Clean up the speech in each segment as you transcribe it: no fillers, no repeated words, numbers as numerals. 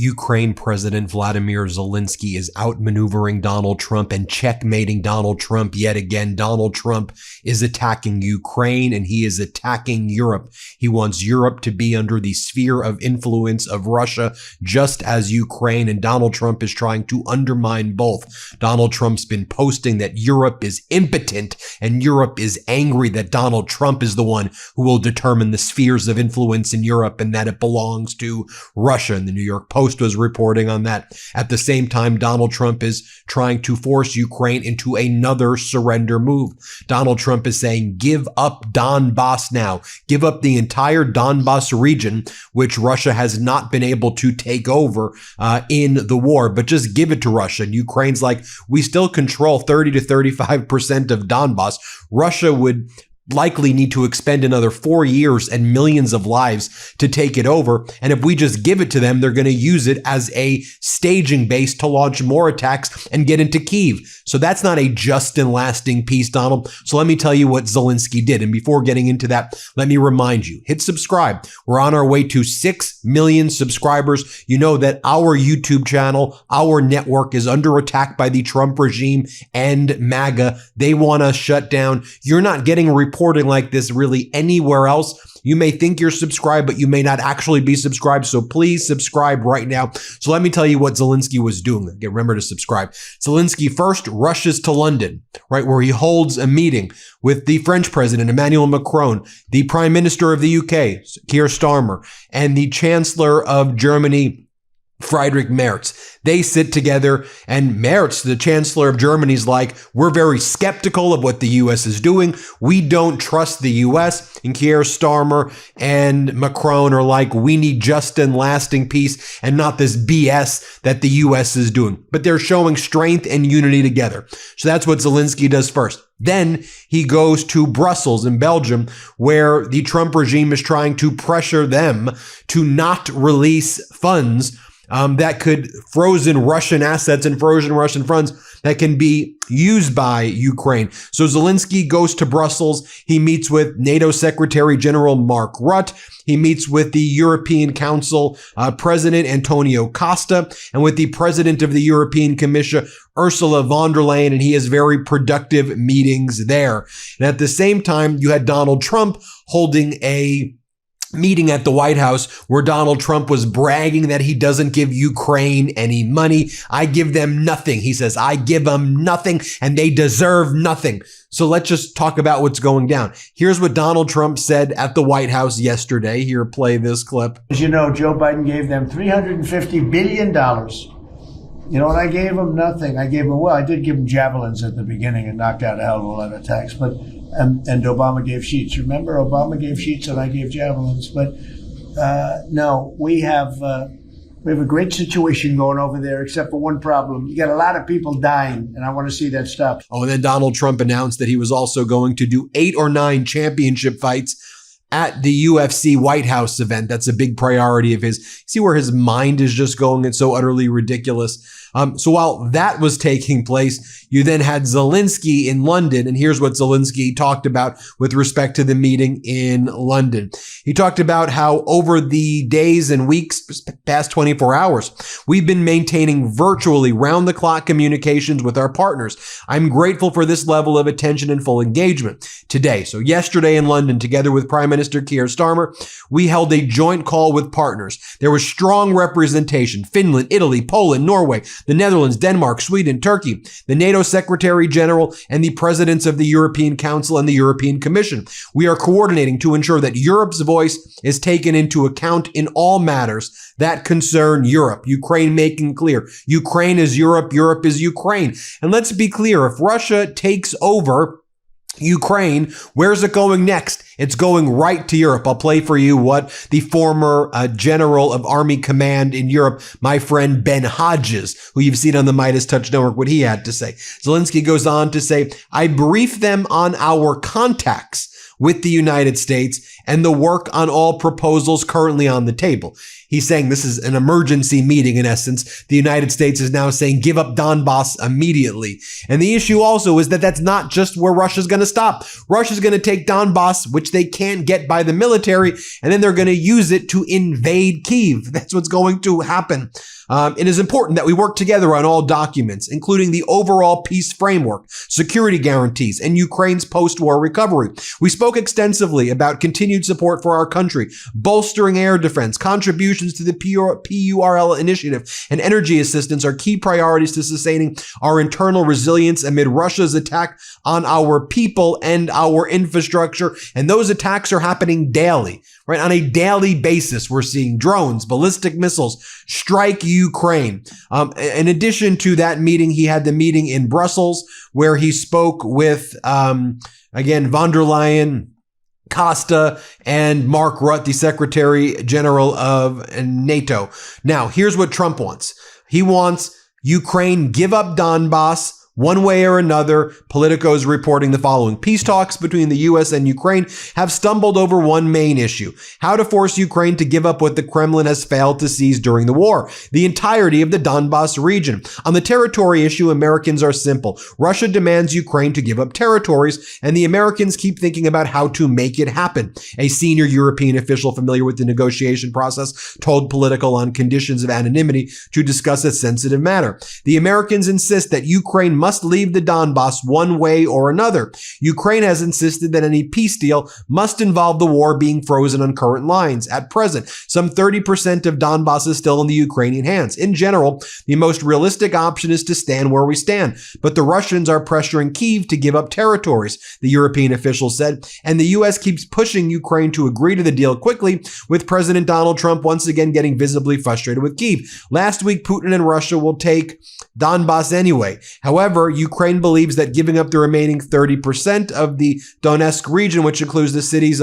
Ukraine President Vladimir Zelenskyy is outmaneuvering Donald Trump and checkmating Donald Trump yet again. Donald Trump is attacking Ukraine and he is attacking Europe. He wants Europe to be under the sphere of influence of Russia, just as Ukraine, and Donald Trump is trying to undermine both. Donald Trump's been posting that Europe is impotent and Europe is angry that Donald Trump is the one who will determine the spheres of influence in Europe and that it belongs to Russia. And the New York Post was reporting on that. At the same time, Donald Trump is trying to force Ukraine into another surrender move. Donald Trump is saying, give up Donbass now. Give up the entire Donbass region, which Russia has not been able to take over in the war, but just give it to Russia. And Ukraine's like, we still control 30 to 35% of Donbass. Russia would likely need to expend another 4 years and millions of lives to take it over. And if we just give it to them, they're going to use it as a staging base to launch more attacks and get into Kyiv. So that's not a just and lasting peace, Donald. So let me tell you what Zelenskyy did. And before getting into that, let me remind you, hit subscribe. We're on our way to 6 million subscribers. You know that our YouTube channel, our network is under attack by the Trump regime and MAGA. They want us shut down. You're not getting reporting like this really anywhere else. You may think you're subscribed, but you may not actually be subscribed. So please subscribe right now. So let me tell you what Zelenskyy was doing. Again, remember to subscribe. Zelenskyy first rushes to London, right, where he holds a meeting with the French president, Emmanuel Macron, the prime minister of the UK, Keir Starmer, and the chancellor of Germany, Friedrich Merz. They sit together, and Merz, the chancellor of Germany, is like, we're very skeptical of what the U.S. is doing. We don't trust the U.S. And Keir Starmer and Macron are like, we need just and lasting peace and not this BS that the U.S. is doing. But they're showing strength and unity together. So that's what Zelenskyy does first. Then he goes to Brussels in Belgium, where the Trump regime is trying to pressure them to not release funds that could frozen Russian assets and frozen Russian funds that can be used by Ukraine. So Zelenskyy goes to Brussels. He meets with NATO Secretary General Mark Rutte. He meets with the European Council President Antonio Costa and with the President of the European Commission, Ursula von der Leyen, and he has very productive meetings there. And at the same time, you had Donald Trump holding a meeting at the White House where Donald Trump was bragging that he doesn't give Ukraine any money. I give them nothing. He says, I give them nothing and they deserve nothing. So let's just talk about what's going down. Here's what Donald Trump said at the White House yesterday. Here, play this clip. As you know, Joe Biden gave them $350 billion. You know, and I gave them nothing. I did give them javelins at the beginning and knocked out a hell of a lot of attacks. But and Obama gave sheets. Remember, Obama gave sheets and I gave javelins. But no, we have a great situation going over there, except for one problem. You got a lot of people dying, and I want to see that stop. Oh, and then Donald Trump announced that he was also going to do 8 or 9 championship fights at the UFC White House event. That's a big priority of his. See where his mind is just going? It's so utterly ridiculous. So while that was taking place, you then had Zelenskyy in London. And here's what Zelenskyy talked about with respect to the meeting in London. He talked about how over the days and weeks, past 24 hours, we've been maintaining virtually round-the-clock communications with our partners. I'm grateful for this level of attention and full engagement today. So yesterday in London, together with Prime Minister Keir Starmer, we held a joint call with partners. There was strong representation. Finland, Italy, Poland, Norway, the Netherlands, Denmark, Sweden, Turkey, the NATO Secretary General, and the presidents of the European Council and the European Commission. We are coordinating to ensure that Europe's voice is taken into account in all matters that concern Europe. Ukraine making clear, Ukraine is Europe, Europe is Ukraine. And let's be clear, if Russia takes over Ukraine, where's it going next? It's going right to Europe. I'll play for you what the former general of Army Command in Europe, my friend Ben Hodges, who you've seen on the MeidasTouch Network, what he had to say. Zelenskyy goes on to say, I briefed them on our contacts with the United States and the work on all proposals currently on the table. He's saying this is an emergency meeting in essence. The United States is now saying give up Donbass immediately. And the issue also is that that's not just where Russia's going to stop. Russia's going to take Donbass, which they can't get by the military, and then they're going to use it to invade Kyiv. That's what's going to happen. It is important that we work together on all documents, including the overall peace framework, security guarantees, and Ukraine's post-war recovery. We spoke extensively about continued support for our country, bolstering air defense, contributions to the PURL initiative, and energy assistance are key priorities to sustaining our internal resilience amid Russia's attack on our people and our infrastructure. And those attacks are happening daily, right? On a daily basis, we're seeing drones, ballistic missiles strike Ukraine. In addition to that meeting, he had the meeting in Brussels where he spoke with, again, von der Leyen, Costa, and Mark Rutte, the Secretary General of NATO. Now, here's what Trump wants. He wants Ukraine give up Donbass one way or another. Politico is reporting the following. Peace talks between the U.S. and Ukraine have stumbled over one main issue: how to force Ukraine to give up what the Kremlin has failed to seize during the war, the entirety of the Donbass region. On the territory issue, Americans are simple. Russia demands Ukraine to give up territories, and the Americans keep thinking about how to make it happen. A senior European official familiar with the negotiation process told Politico on conditions of anonymity to discuss a sensitive matter. The Americans insist that Ukraine must leave the Donbass one way or another. Ukraine has insisted that any peace deal must involve the war being frozen on current lines. At present, some 30% of Donbass is still in the Ukrainian hands. In general, the most realistic option is to stand where we stand, but the Russians are pressuring Kyiv to give up territories, the European official said, and the U.S. keeps pushing Ukraine to agree to the deal quickly, with President Donald Trump once again getting visibly frustrated with Kyiv. Last week, Putin and Russia will take Donbass anyway. However, Ukraine believes that giving up the remaining 30% of the Donetsk region, which includes the cities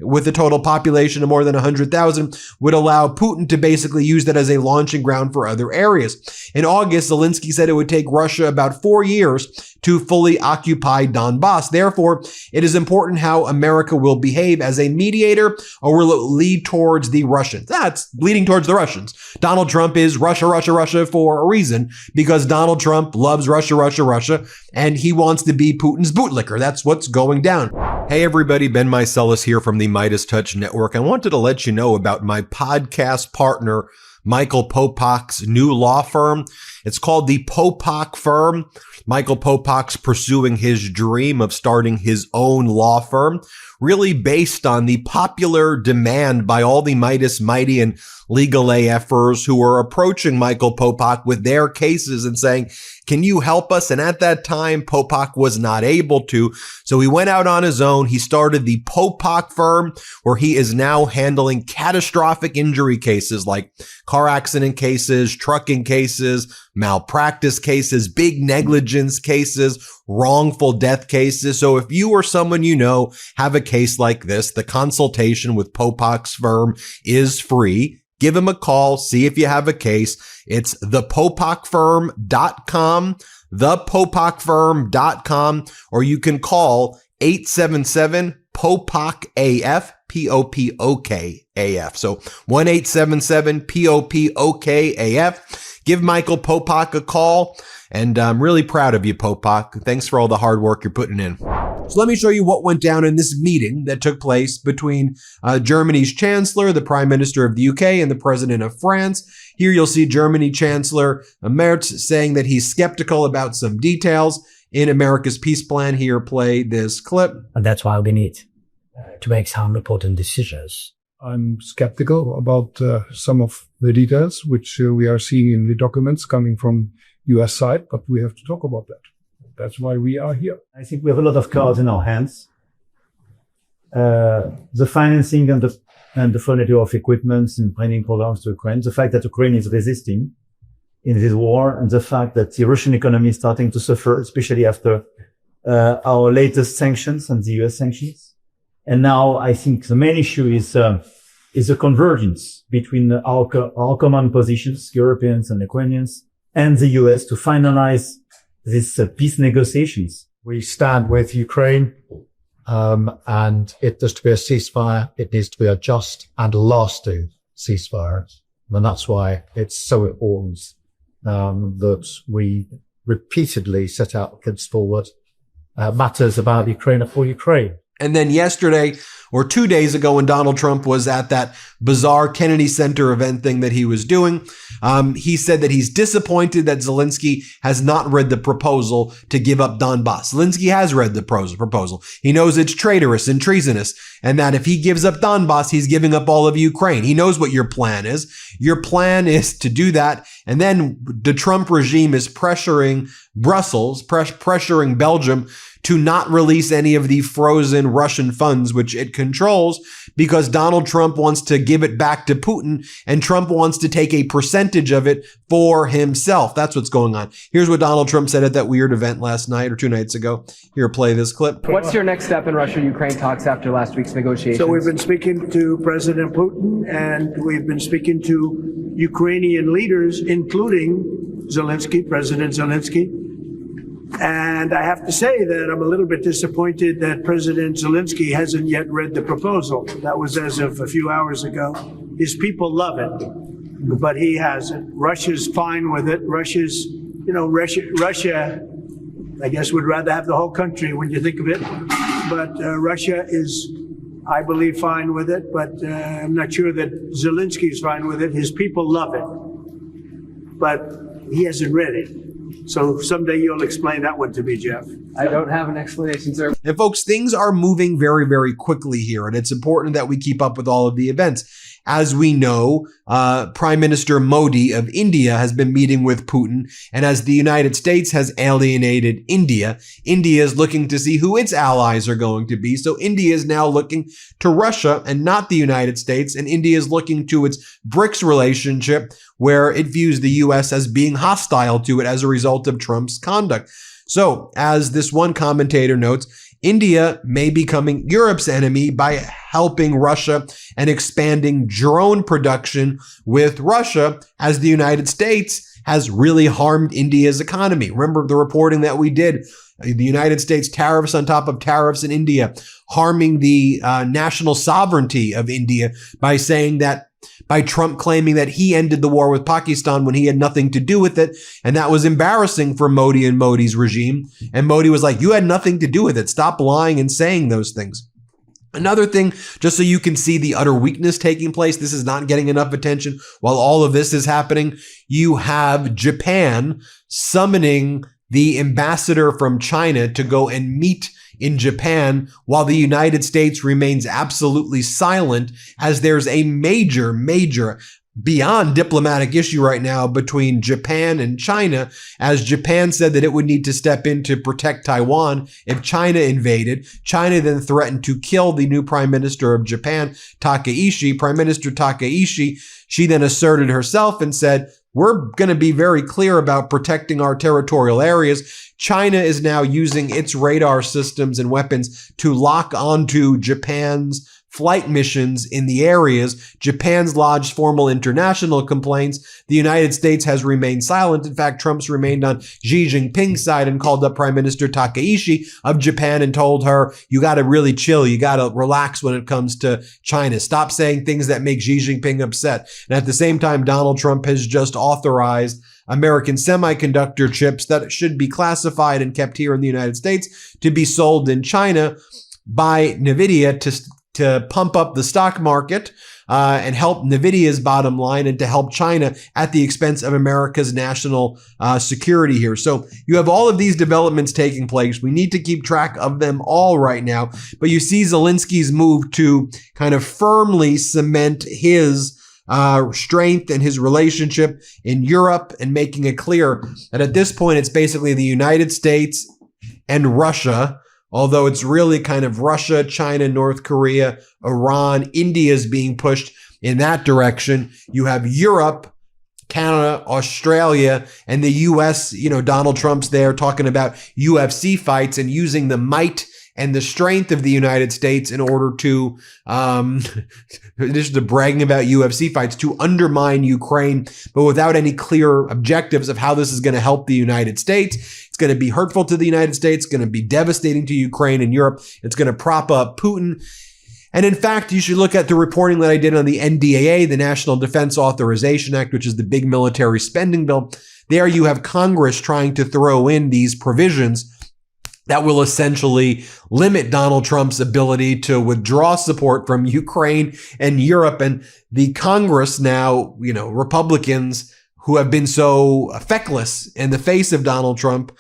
with a total population of more than 100,000, would allow Putin to basically use that as a launching ground for other areas. In August, Zelenskyy said it would take Russia about 4 years to fully occupy Donbass. Therefore, it is important how America will behave as a mediator, or will it lead towards the Russians? That's leading towards the Russians. Donald Trump is Russia, Russia, Russia for a reason, because Donald Trump loves Russia, Russia, Russia, and he wants to be Putin's bootlicker. That's what's going down. Hey everybody, Ben Meiselas here from the MeidasTouch Network. I wanted to let you know about my podcast partner, Michael Popak's new law firm. It's called the Popak Firm. Michael Popak's pursuing his dream of starting his own law firm, really based on the popular demand by all the Meidas Mighty and legal AFers who were approaching Michael Popak with their cases and saying, can you help us? And at that time, Popak was not able to. So he went out on his own. He started the Popak Firm, where he is now handling catastrophic injury cases like car accident cases, trucking cases, malpractice cases, big negligence cases, wrongful death cases. So if you or someone you know have a case like this, the consultation with Popak's firm is free. Give him a call. See if you have a case. It's thepopakfirm.com, thepopakfirm.com, or you can call 877-POPOK-AF, P-O-P-O-K-A-F. So 1-877-POPOK-AF. Give Michael Popak a call. And I'm really proud of you, Popak. Thanks for all the hard work you're putting in. So let me show you what went down in this meeting that took place between Germany's Chancellor, the Prime Minister of the UK, and the President of France. Here you'll see Germany Chancellor Merz saying that he's skeptical about some details in America's peace plan. Here, play this clip. And that's why we need to make some important decisions. I'm skeptical about some of the details which we are seeing in the documents coming from US side, but we have to talk about that. That's why we are here. I think we have a lot of cards in our hands. The financing and the furniture of equipment and training programs to Ukraine, the fact that Ukraine is resisting in this war, and the fact that the Russian economy is starting to suffer, especially after our latest sanctions and the US sanctions. And now I think the main issue is a convergence between our common positions, Europeans and Ukrainians, and the US to finalize these peace negotiations. We stand with Ukraine And if there's to be a ceasefire, it needs to be a just and lasting ceasefire. And that's why it's so important that we repeatedly set out against forward matters about Ukraine for Ukraine. And then yesterday or 2 days ago, when Donald Trump was at that bizarre Kennedy Center event thing that he was doing, he said that he's disappointed that Zelenskyy has not read the proposal to give up Donbass. Zelenskyy has read the proposal. He knows it's traitorous and treasonous, and that if he gives up Donbass, he's giving up all of Ukraine. He knows what your plan is. Your plan is to do that, and then the Trump regime is pressuring Brussels, pressuring Belgium to not release any of the frozen Russian funds, which it controls, because Donald Trump wants to give it back to Putin, and Trump wants to take a percentage of it for himself. That's what's going on. Here's what Donald Trump said at that weird event last night or 2 nights ago. Here, play this clip. What's your next step in Russia-Ukraine talks after last week's negotiations? So we've been speaking to President Putin, and we've been speaking to Ukrainian leaders, including Zelenskyy, President Zelenskyy. And I have to say that I'm a little bit disappointed that President Zelenskyy hasn't yet read the proposal. That was as of a few hours ago. His people love it, but he hasn't. Russia's fine with it. Russia, I guess, would rather have the whole country when you think of it. But Russia is, I believe, fine with it. But I'm not sure that Zelenskyy is fine with it. His people love it, but he hasn't read it. So someday you'll explain that one to me, Jeff. I don't have an explanation, sir. And folks, things are moving very, very quickly here, and it's important that we keep up with all of the events. As we know, Prime Minister Modi of India has been meeting with Putin, and as the United States has alienated India, India is looking to see who its allies are going to be. So India is now looking to Russia and not the United States, and India is looking to its BRICS relationship, where it views the U.S. as being hostile to it as a result of Trump's conduct. So, as this one commentator notes, India may be becoming Europe's enemy by helping Russia and expanding drone production with Russia, as the United States has really harmed India's economy. Remember the reporting that we did, the United States tariffs on top of tariffs in India, harming the national sovereignty of India by Trump claiming that he ended the war with Pakistan when he had nothing to do with it. And that was embarrassing for Modi and Modi's regime. And Modi was like, you had nothing to do with it. Stop lying and saying those things. Another thing, just so you can see the utter weakness taking place, this is not getting enough attention while all of this is happening. You have Japan summoning the ambassador from China to go and meet in Japan, while the United States remains absolutely silent, as there's a major, beyond diplomatic issue right now between Japan and China, as Japan said that it would need to step in to protect Taiwan if China invaded. China then threatened to kill the new Prime Minister of Japan, Takaishi. Prime Minister Takaishi, she then asserted herself and said, we're going to be very clear about protecting our territorial areas. China is now using its radar systems and weapons to lock onto Japan's flight missions in the areas. Japan's lodged formal international complaints. The United States has remained silent. In fact, Trump's remained on Xi Jinping's side and called up Prime Minister Takaishi of Japan and told her, you got to really chill. You got to relax when it comes to China. Stop saying things that make Xi Jinping upset. And at the same time, Donald Trump has just authorized American semiconductor chips that should be classified and kept here in the United States to be sold in China by NVIDIA to pump up the stock market and help NVIDIA's bottom line, and to help China at the expense of America's national security here. So you have all of these developments taking place. We need to keep track of them all right now. But you see Zelensky's move to kind of firmly cement his strength and his relationship in Europe, and making it clear that at this point it's basically the United States and Russia. Although it's really kind of Russia, China, North Korea, Iran, India is being pushed in that direction. You have Europe, Canada, Australia, and the U.S. Donald Trump's there talking about UFC fights and using the might and the strength of the United States in order to, in addition to bragging about UFC fights, to undermine Ukraine, but without any clear objectives of how this is going to help the United States. It's going to be hurtful to the United States. It's going to be devastating to Ukraine and Europe. It's going to prop up Putin. And in fact, you should look at the reporting that I did on the NDAA, the National Defense Authorization Act, which is the big military spending bill. There you have Congress trying to throw in these provisions that will essentially limit Donald Trump's ability to withdraw support from Ukraine and Europe. And the Congress now, Republicans who have been so feckless in the face of Donald Trump,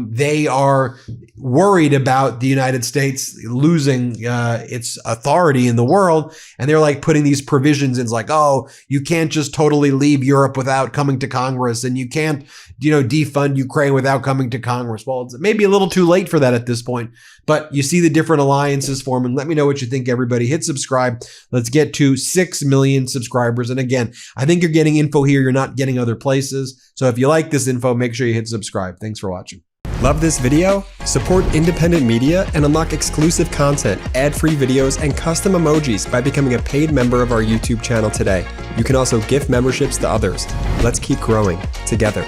they are worried about the United States losing its authority in the world. And they're like putting these provisions in, like, oh, you can't just totally leave Europe without coming to Congress, and you can't, defund Ukraine without coming to Congress. Well, it's maybe a little too late for that at this point, but you see the different alliances forming. Let me know what you think, everybody. Hit subscribe. Let's get to 6 million subscribers. And again, I think you're getting info here you're not getting other places. So if you like this info, make sure you hit subscribe. Thanks for watching. Love this video? Support independent media and unlock exclusive content, ad-free videos, and custom emojis by becoming a paid member of our YouTube channel today. You can also gift memberships to others. Let's keep growing together.